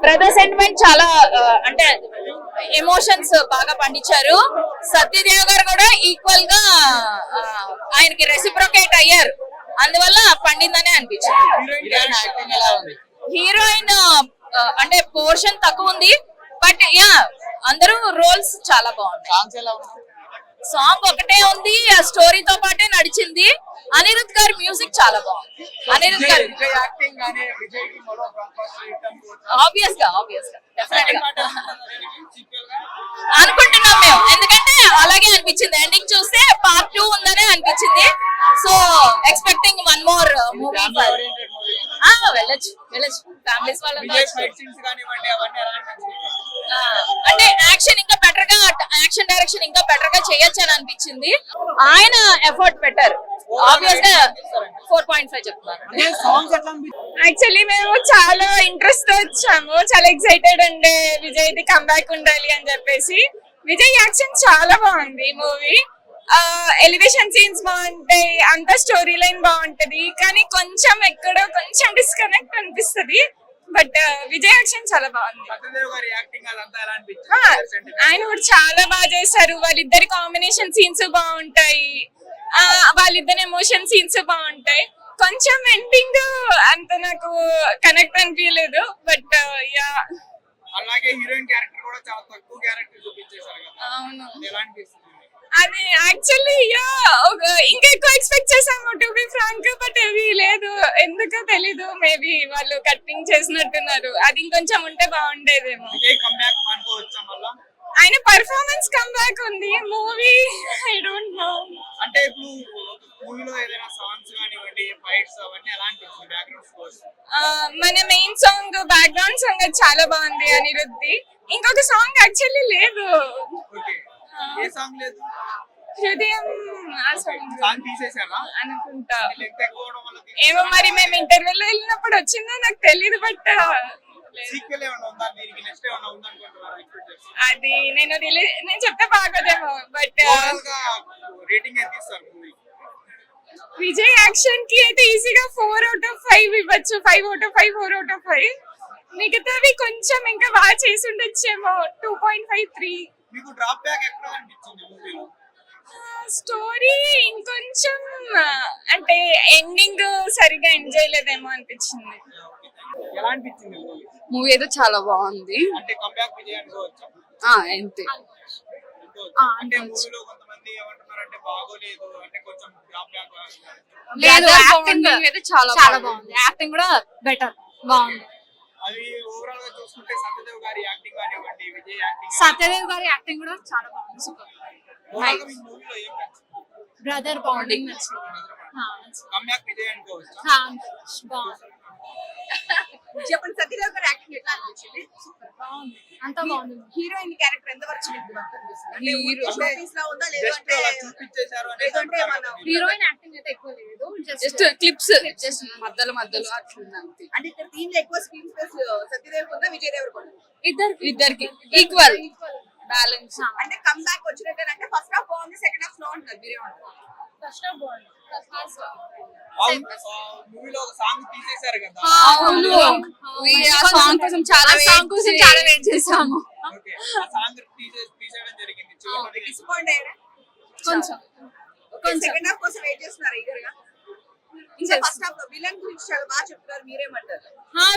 Brother sentiment చాలా అంటే emotions బాగా పండించారు. సత్యదేవ్ గారు కూడా ఈక్వల్ గా ఆయనకి రెసిప్రొకేట్ అయ్యారు, అందువల్ల పండిందనే అనిపించింది. హీరోయిన్ అంటే పోర్షన్ తక్కువ ఉంది, బట్ యా అందరూ రోల్స్ చాలా బాగుంటాయి. సాంగ్ ఒకటే ఉంది, ఆ స్టోరీతో పాటే నడిచింది. అనిరుద్ గారి మ్యూజిక్ చాలా బాగుంది. అనిరుద్ గారి ఆబ్వియస్ గా అనుకుంటున్నాం మేము, ఎందుకంటే అలాగే అనిపించింది. ఎండింగ్ చూస్తే పార్ట్ 2 ఉందనే అనిపించింది. So expecting one more movie. వెళ్ళొచ్చు ఫ్యామిలీస్ వాళ్ళతో. అంటే యాక్షన్ ఇంకా బెటర్ గా, యాక్షన్ డైరెక్షన్ ఇంకా బెటర్ గా చేయొచ్చు అని అనిపించింది. ఆయన ఎఫర్ట్ పెట్టారు. ఆబ్వియస్ గా 4.5 చెప్తున్నారు. యాక్చువల్లీ మేము చాలా ఇంట్రెస్ట్ వచ్చాము, చాలా ఎక్సైటెడ్ ఉండే విజయ్ ది కంబ్యాక్ ఉండాలి అని చెప్పేసి. విజయ్ యాక్షన్ చాలా బాగుంది. మూవీ ఎలివేషన్ సీన్స్ బాగుంటాయి, అంత స్టోరీ లైన్ బాగుంటది, కానీ కొంచెం ఎక్కడో కొంచెం డిస్కనెక్ట్ అనిపిస్తుంది. బట్ విజయ్ యాక్షన్ చాలా బాగుంది. ఆయన కూడా చాలా బాగా చేశారు. వాళ్ళిద్దరి కాంబినేషన్ సీన్స్ బాగుంటాయి, వాళ్ళిద్దరి ఎమోషన్ సీన్స్ బాగుంటాయి. కొంచెం ఎండింగ్ అంత నాకు కనెక్ట్ అనిపించలేదు. బట్ యా అలాగే హీరోయిన్ క్యారెక్టర్ కూడా చాలా తక్కువ క్యారెక్టర్ చూపించేశారు కదా. అవును, ఎలా అనిపిస్తుంది? అది యాక్చువల్లీ ఇంకా ఎక్కువ ఎక్స్పెక్ట్ చేసాము టు బి ఫ్రాంక్, బట్ అది లేదు, ఎందుకో తెలీదు. మేబీ వాళ్ళు కట్టింగ్ చేసినట్టున్నారు. అది ఇంకొంచెం ఉంటే బాగుండేదేమో. ఆయన పర్ఫార్మెన్స్ కమ్బ్యాక్ ఉంది. Movie I don't know. అంటే ఇప్పుడు మూవీలో ఏదైనా సాంగ్స్ కానివ్వండి, ఫైట్స్ అవన్నీ ఎలా అనిపిస్తుంది? బ్యాక్గ్రౌండ్ స్కోర్స్ మన మెయిన్ సాంగ్ బ్యాక్గ్రౌండ్ సాంగ్ అది చాలా బాగుంది అనిరుద్ది. ఇంకొక సాంగ్ యాక్చువల్లీ లేదు. ఓకే, ఏ సాంగ్ లేదు? హృదయం ఆ సాంగ్ తీసేసారా అనుకుంటా. లెంగ్త్ ఎక్కువ అవడం వల్ల ఏమో మరి, మేము ఇంటర్వ్యూలో వెళ్ళినప్పుడు వచ్చిందో నాకు తెలియదు. బట్ సీక్వెల్ ఏమైనా ఉందా? దీనికి నెక్స్ట్ ఏమైనా ఉందా అనుకుంటున్నారా? ఎక్స్పెక్ట్ చేస్తున్నారు? అది నేను చెప్తే బాగోదేమో. బట్ ఓవరాల్ గా రేటింగ్ ఎంత ఇస్తారు మూవీ? విజయ్ యాక్షన్ కి అయితే ఈజీగా 4/5 ఇవ్వచ్చు. 5/5, 4/5. మిగతావి కొంచెం ఇంకా బాగా చేసి ఉండొచ్చేమో. 2.5, 3. మీకు డ్రాప్ బ్యాక్ ఎక్కడ అనిపించింది మూవీలో? స్టోరీ ఇంకొంచెం అంటే ఎండింగ్ సరిగా ఎంజాయ్ లేదేమో అనిపించింది. ఎలా అనిపించింది మూవీ? మూవీ అయితే చాలా బాగుంది. అంటే కంబ్యాక్ విజయ్ అనుకోవచ్చా? అంతే. అంటే మూవీలో కొంతమంది ఏమంటున్నారంటే బాగోలేదు, అంటే కొంచెం డ్రాప్ బ్యాక్. లేదు, యాక్టింగ్ అయితే చాలా బాగుంది. యాక్టింగ్ కూడా బెటర్ బాగుంది. అది ఓవరాల్ గా చూసుకుంటే సత్యదేవ్ గారి యాక్టింగ్ కానివ్వండి, విజయ్ యాక్టింగ్, సత్యదేవ్ గారి యాక్టింగ్ కూడా చాలా బాగుంది. సూపర్. ఓవరాల్ గా మీ మూవీలో ఏం నచ్చింది? బ్రదర్ బాండింగ్ నచ్చింది. కంబ్యాక్ విజయ్ అనుకోవచ్చా? బాగుంది. చెప్పండి, సత్యదేవ్ గారి యాక్టింగ్ ఎట్లా అనిపించింది? బాగుంది, అంతా బాగుంది. హీరోయిన్ క్యారెక్టర్ ఎంత వరకు మీకు అనిపిస్తుంది? హీరో షోపీస్ లా ఉందా జస్ట్ లేదంటే అలా చూపించేశారు లేదంటే ఏమన్నా హీరోయిన్ యాక్టింగ్ అయితే ఎక్కువ లేదు, జస్ట్ క్లిప్స్ జస్ట్ మధ్యలో అట్లుంది అంతే. అంటే ఇక్కడ టీమ్ లో ఎక్కువ స్క్రీన్ స్పేస్ సత్యదేవ్ ఉందా విజయ్ దేవర్ ఉందా? ఇద్దరికి ఈక్వల్ బ్యాలెన్స్. అంటే కమ్ బ్యాక్ వచ్చినట్టే ఫస్ట్ హాఫ్ బాగుంది, సెకండ్ హాఫ్ స్లో ఉంటుంది. మీరే ఉంటారు ఫస్ట్ హాఫ్ బాగుంది. మూవీలో ఒక సాంగ్ తీసేశారు కదా. అవును, ఆ సాంగ్ కోసం చాలా వెయిట్ చేసాము. ఓకే, ఆ సాంగ్ తీసేయడం జరిగింది. చివరికి డిస్పాయింట్ అయ్యారా? కొంచెం సెకండ్ హాఫ్ కోసం వెయిట్ చేస్తున్నారు ఈగర్ గా. ఇంకా ఫస్ట్ హాఫ్ విలన్ గురించి చాలా బాగా చెప్తున్నారు, మీరేమంటారు?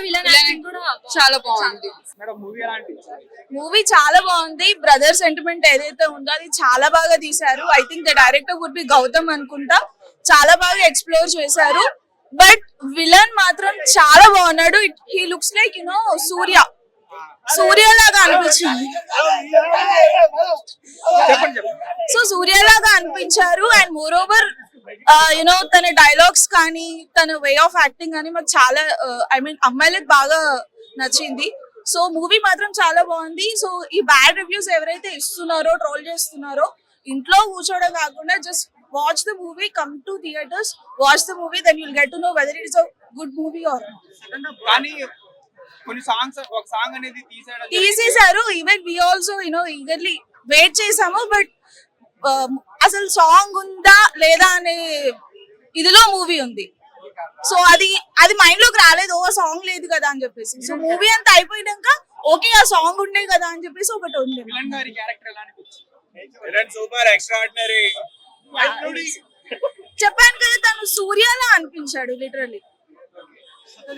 విలన్ యాక్టింగ్ కూడా చాలా బాగుంది. మేడం మూవీ ఎలా అనిపించింది? మూవీ చాలా బాగుంది. బ్రదర్ సెంటిమెంట్ ఏదైతే ఉందో అది చాలా బాగా తీశారు. I think the director would be Gautam అనుకుంటా. చాలా బాగా ఎక్స్ప్లోర్ చేశారు. బట్ విలన్ మాత్రం చాలా బాగున్నాడు. హీ లుక్స్ లైక్ సూర్య లాగా అనిపించింది. సో సూర్యలాగా అనిపించారు. అండ్ మోర్ ఓవర్ తన డైలాగ్స్ కానీ తన వే ఆఫ్ యాక్టింగ్ కానీ మాకు చాలా అమ్మాయిలకు బాగా నచ్చింది. సో మూవీ మాత్రం చాలా బాగుంది. సో ఈ బ్యాడ్ రివ్యూస్ ఎవరైతే ఇస్తున్నారో, ట్రోల్ చేస్తున్నారో, ఇంట్లో కూర్చోవడం కాకుండా just watch the movie, come to theatres, watch the movie, then you'll get to know whether it is a good movie or not. కానీ కొన్ని సాంగ్స్, ఒక సాంగ్ అనేది తీసేశారు. Even we also eagerly wait చేసాము. బట్ అసలు song ఉందా లేదా అనే ఇదిలో మూవీ ఉంది. సో అది మైండ్ లోకి రాలేదు, ఓ సాంగ్ లేదు కదా అని చెప్పేసి. సో మూవీ అంతా అయిపోయినాక ఓకే ఆ సాంగ్ ఉండే కదా అని చెప్పేసి ఒకటి ఉంది. విలన్ గారి క్యారెక్టర్ ఎలా అనిపించింది? Villain super extraordinary. చెప్పాను కదా తను సూర్యలా అనిపించాడు లిటరల్లీ.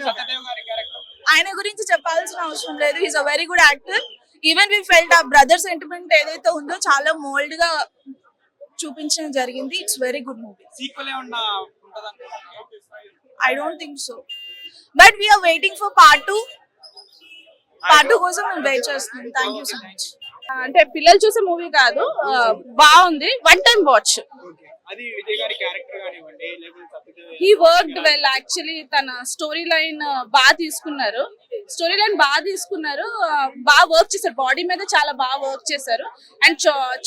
సత్యదేవ్ గారి క్యారెక్టర్ ఆయన గురించి చెప్పాల్సిన అవసరం లేదు, is a very good actor. Even we felt ఆ బ్రదర్ సెంటిమెంట్ ఏదైతే ఉందో చాలా మోల్డ్ గా చూపించడం జరిగింది. It's very good movie. Sequel ఏమన్నా ఉంటదనుకుంటున్నారా? I don't think so, but we are waiting for part 2. Part 2 కోసం మేము వెయిట్ చేస్తున్నాం. Thank you so much. అంటే పిల్లలు చూసే మూవీ కాదు, బాగుంది, వన్ టైం వాచ్. ఓకే. అది విజయ్ గారి క్యారెక్టర్ కానివ్వండి లేకపోతే Satyadev he worked well actually. తన స్టోరీ లైన్ బాగా తీసుకున్నారు, బాగా వర్క్ చేశారు, బాడీ మీద చాలా బాగా వర్క్ చేశారు. అండ్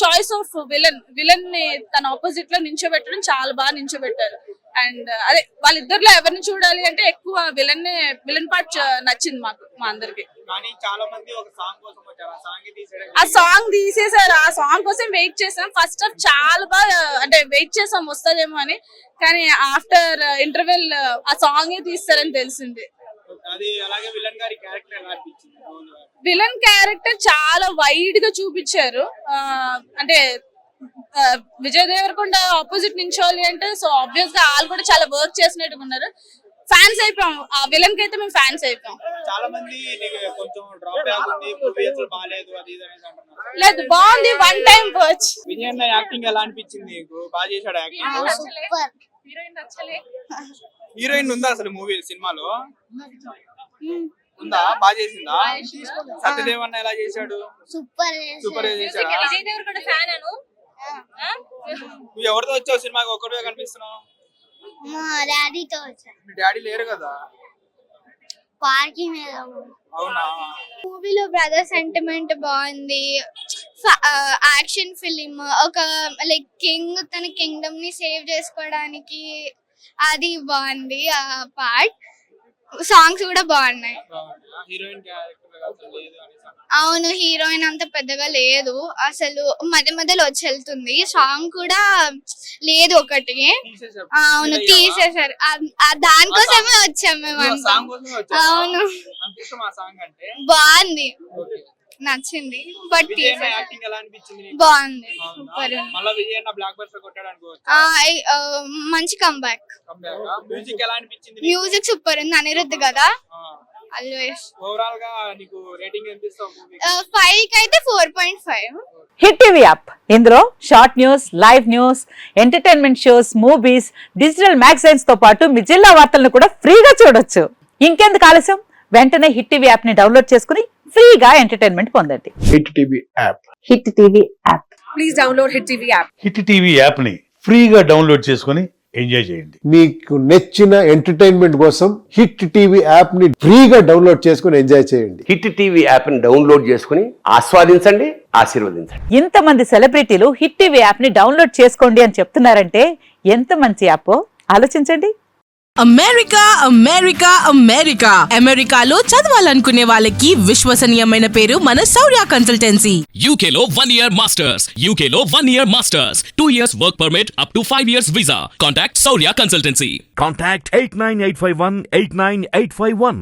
చాయిస్ ఆఫ్ విలన్ ని తన ఆపోజిట్ లో నించోబెట్టడం చాలా బాగా నించోబెట్టారు. అండ్ అదే వాళ్ళిద్దరిలో ఎవరిని చూడాలి అంటే ఎక్కువ విలన్ పార్ట్ నచ్చింది మా అందరికి. కానీ చాలా మంది ఒక సాంగ్ కోసం వచ్చారు, ఆ సాంగ్ తీసేయడం ఆ సాంగ్ తీసేసారు, ఆ సాంగ్ కోసం వెయిట్ చేసాం. ఫస్ట్ హాఫ్ చాలా బాగా అంటే వెయిట్ చేసాం వస్తుందేమో అని, కానీ ఆఫ్టర్ ఇంటర్వెల్ ఆ సాంగే తీస్తారని తెలిసింది. అది అలాగే విలన్ గారి క్యారెక్టర్ ఎలా అనిపించింది? విలన్ క్యారెక్టర్ చాలా వైడ్ గా చూపించారు. అంటే విజయ్ దేవరకొండ ఆపోజిట్ నించోవాలి అంటే సో ఆబ్వియస్ గా వాళ్ళు కూడా చాలా వర్క్ చేసినట్టుగా ఉన్నారు. ఫ్యాన్స్ అయిపోయాం, ఆ విలన్ కి అయితే మేము ఫ్యాన్స్ అయిపోయాం. చాలా మంది కొంచెం డ్రాప్ బ్యాక్ ఉంది, మూవీస్ బాలేదు అది ఇది అనేసి అంటున్నారు. లేదు, బాగుంది, వన్ టైం వాచ్. విజయ్ అన్న యాక్టింగ్ ఎలా అనిపించింది నీకు? బాగా చేశాడు యాక్టింగ్. హీరోయిన్ ఉందా అసలు మూవీ సినిమాలో? ఉందా? బాగా చేసిందా? సత్యదేవ్ అన్న ఎలా చేశాడు? సూపర్ చేశాడు. విజయ్ దేవరకొండ ఫ్యాన్ అను. నువ్వు ఎవరితో వచ్చావు సినిమాకి? ఒక్కడే కనిపిస్తున్నావు. మా డాడీతో వచ్చాను. మీ డాడీ లేరు కదా? పార్కింగ్ అవునా? మూవీలో బ్రదర్ సెంటిమెంట్ బాగుంది. యాక్షన్ ఫిలిం, ఒక లైక్ కింగ్ తన కింగ్డమ్ ని సేవ్ చేసుకోవడానికి అది బాగుంది ఆ పార్ట్. సాంగ్స్ కూడా బాగున్నాయి. హీరోయిన్ క్యారెక్టర్ లేదు అనేసి. అవును, హీరోయిన్ అంత పెద్దగా లేదు అసలు, మధ్యలో వచ్చి వెళ్తుంది. సాంగ్ కూడా లేదు ఒకటి. అవును, తీసేసారు. దానికోసమే వచ్చాం మేము. అవును, బాగుంది, నచ్చింది. బట్ బాగుంది, సూపర్. మంచి కంబ్యాక్. మ్యూజిక్ సూపర్ ఉంది, అనిరుద్ధ్ కదా. ఆల్వేస్ ఓవరాల్ గా నీకు రేటింగ్ ఎంత ఇస్తావు మూవీకి? 5 కి అయితే 4.5. హిట్ టీవీ యాప్, ఇందులో short news, live news, entertainment shows, movies, digital magazines తో పాటు మీ జిల్లా వార్తలను కూడా ఫ్రీగా చూడొచ్చు. ఇంకెందుకు ఆలస్యం, వెంటనే హిట్ టీవీ యాప్ ని డౌన్లోడ్ చేసుకుని ఫ్రీగా ఎంటర్టైన్మెంట్ పొందండి. Hit TV app. Hit TV app. Please download hit TV app. Hit TV app ని ఫ్రీగా డౌన్లోడ్ చేసుకుని ఎంజాయ్ చేయండి. మీకు నచ్చిన ఎంటర్టైన్మెంట్ కోసం హిట్ టీవీ యాప్ ని ఫ్రీగా డౌన్లోడ్ చేసుకుని ఎంజాయ్ చేయండి. హిట్ టీవీ యాప్ ని డౌన్లోడ్ చేసుకుని ఆస్వాదించండి, ఆశీర్వదించండి. ఇంతమంది సెలబ్రిటీలు హిట్ టీవీ యాప్ ని డౌన్లోడ్ చేసుకోండి అని చెప్తున్నారంటే ఎంత మంచి యాప్ ఆలోచించండి. అమెరికాలో చదవాలనుకునే వాళ్ళకి విశ్వసనీయమైన పేరు మన శౌర్య కన్సల్టెన్సీ. UK లో 1 year masters. UK లో 1 year masters. 2 years work permit up to 5 years visa. Contact Saurya Consultancy. Contact 89851 89851.